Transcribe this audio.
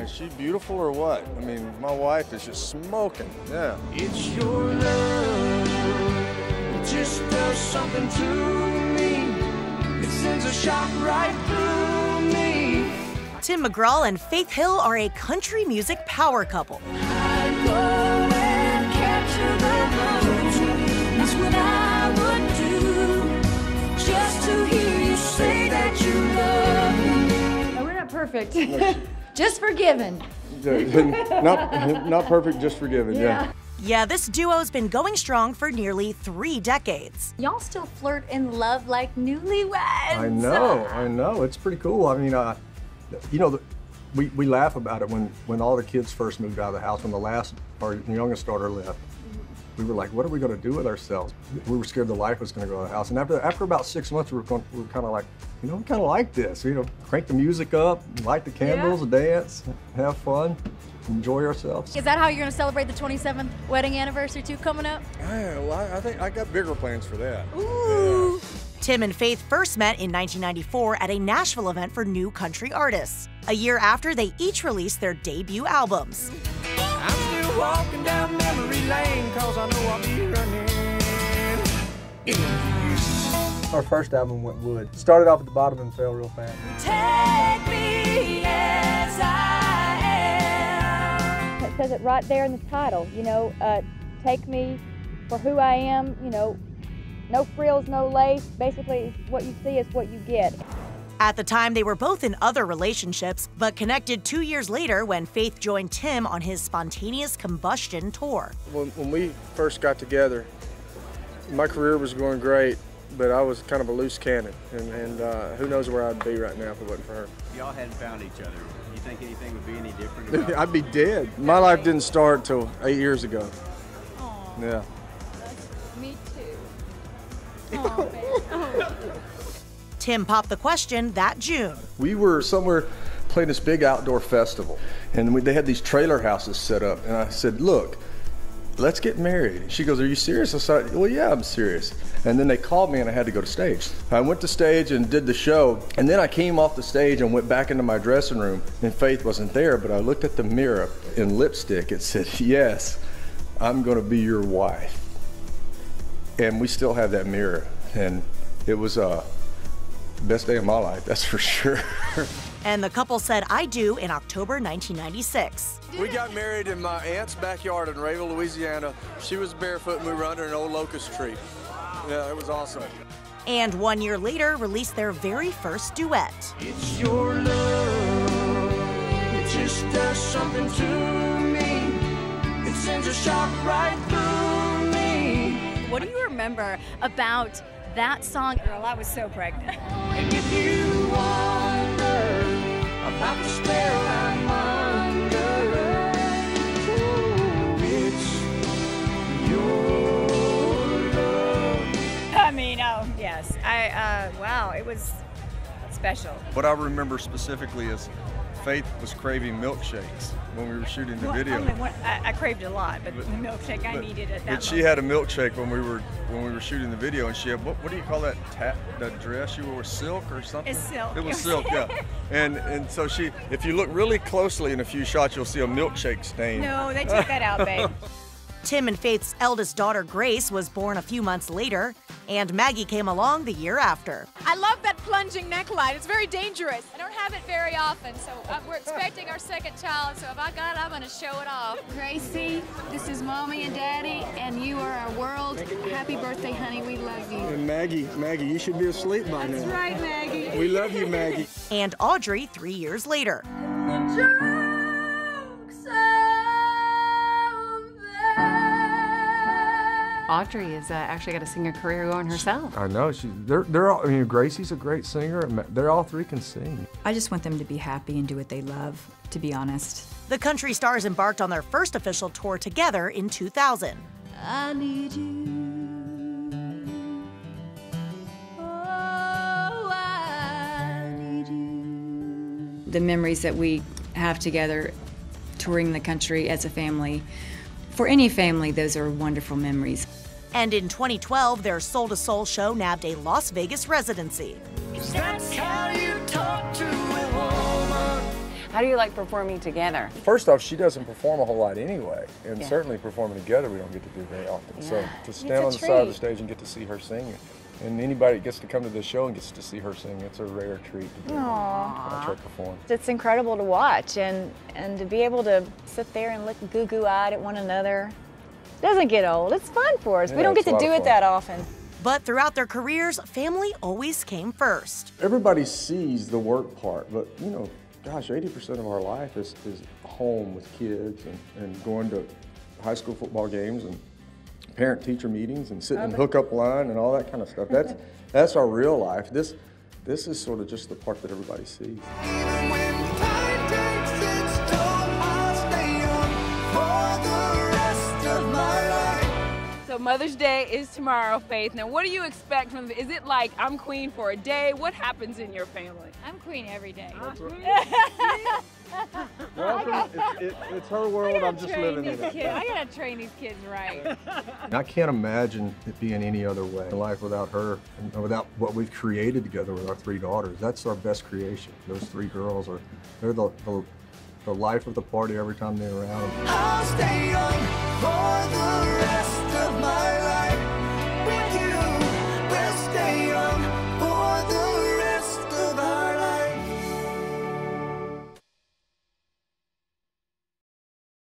Is she beautiful or what? I mean, my wife is just smoking, yeah. It's your love, it just does something to me. It sends a shock right through me. Tim McGraw and Faith Hill are a country music power couple. I'd go and capture the moment. That's what I would do, just to hear you say that you love me. No, we're not perfect. Just forgiven. Not perfect, just forgiven, yeah. Yeah, this duo's been going strong for nearly 3 decades. Y'all still flirt and love like newlyweds. I know. It's pretty cool. I mean, you know, we laugh about it when all the kids first moved out of the house, when our youngest daughter left. We were like, what are we going to do with ourselves? We were scared the life was going to go out of the house. And after about 6 months, we were kind of like, you know, we kind of like this. You know, crank the music up, light the candles, dance, have fun, enjoy ourselves. Is that how you're going to celebrate the 27th wedding anniversary too coming up? Yeah, well, I think I got bigger plans for that. Ooh. Yeah. Tim and Faith first met in 1994 at a Nashville event for new country artists. A year after, they each released their debut albums. I'm still walking down memory lane, cause I know I'll be running. Our first album went wood. Started off at the bottom and fell real fast. Take me as I am. It says it right there in the title, you know, take me for who I am, you know, no frills, no lace. Basically, what you see is what you get. At the time, they were both in other relationships, but connected 2 years later when Faith joined Tim on his Spontaneous Combustion tour. When we first got together, my career was going great, but I was kind of a loose cannon, and who knows where I'd be right now if it wasn't for her. Y'all hadn't found each other. You think anything would be any different? I'd be dead. My life didn't start until 8 years ago. Aww. Yeah. Me too. Oh, man. Tim popped the question that June. We were somewhere playing this big outdoor festival, and they had these trailer houses set up, and I said, look, let's get married. She goes, are you serious? I said, well, yeah, I'm serious. And then they called me and I had to go to stage. I went to stage and did the show, and then I came off the stage and went back into my dressing room, and Faith wasn't there, but I looked at the mirror in lipstick. It said, yes, I'm gonna be your wife. And we still have that mirror, and it was best day of my life, that's for sure. And the couple said I do in October 1996. We got married in my aunt's backyard in Rayville, Louisiana. She was barefoot and we were under an old locust tree. Yeah, it was awesome. And 1 year later, released their very first duet. It's your love, it just does something to me. It sends a shock right through me. What do you remember about that song? Girl, I was so pregnant. And if you wonder about the spell I'm under, oh, it's your love. I mean, oh, yes. Wow, it was special. What I remember specifically is Faith was craving milkshakes when we were shooting the video. I craved a lot, but the milkshake, I needed it. But she had a milkshake when we were shooting the video, and she had what do you call that that dress you wore, silk or something? It's silk. It was silk, yeah. And so if you look really closely in a few shots, you'll see a milkshake stain. No, they took that out, babe. Tim and Faith's eldest daughter, Grace, was born a few months later, and Maggie came along the year after. I love that plunging neckline. It's very dangerous. I don't have it very often, so we're expecting our second child, so if I got it, I'm going to show it off. Gracie, this is Mommy and Daddy, and you are our world. Happy birthday, honey. We love you. And Maggie, you should be asleep by now. That's right, Maggie. We love you, Maggie. And Audrey 3 years later. Audrey has actually got a singer career going herself. I know. They're all, I mean, Gracie's a great singer. They're all three can sing. I just want them to be happy and do what they love, to be honest. The country stars embarked on their first official tour together in 2000. I need you. Oh, I need you. The memories that we have together, touring the country as a family, for any family, those are wonderful memories. And in 2012, their Soul to Soul show nabbed a Las Vegas residency. That's how you talk to a woman. How do you like performing together? First off, she doesn't perform a whole lot anyway, and Yeah. certainly performing together we don't get to do very often. So Yeah. to It's stand a on the side of the treat. stage and get to see her sing, and anybody that gets to come to the show and gets to see her sing, it's a rare treat to do. Watch her perform. It's incredible to watch and to be able to sit there and look goo-goo-eyed at one another. It doesn't get old. It's fun for us. Yeah, we don't get it's a to lot do of it fun. that often. But throughout their careers, family always came first. Everybody sees the work part, but you know, gosh, 80% of our life is home with kids and going to high school football games and parent-teacher meetings and sitting in hookup line and all that kind of stuff. That's our real life. This is sort of just the part that everybody sees. So Mother's Day is tomorrow, Faith. Now, what do you expect from? Is it like I'm queen for a day? What happens in your family? I'm queen every day. Well, it's her world. I'm just living in it. I gotta train these kids right. I can't imagine it being any other way. Life without her and without what we've created together with our 3 daughters. That's our best creation. Those 3 girls they're the life of the party every time they're around. I'll stay young for the rest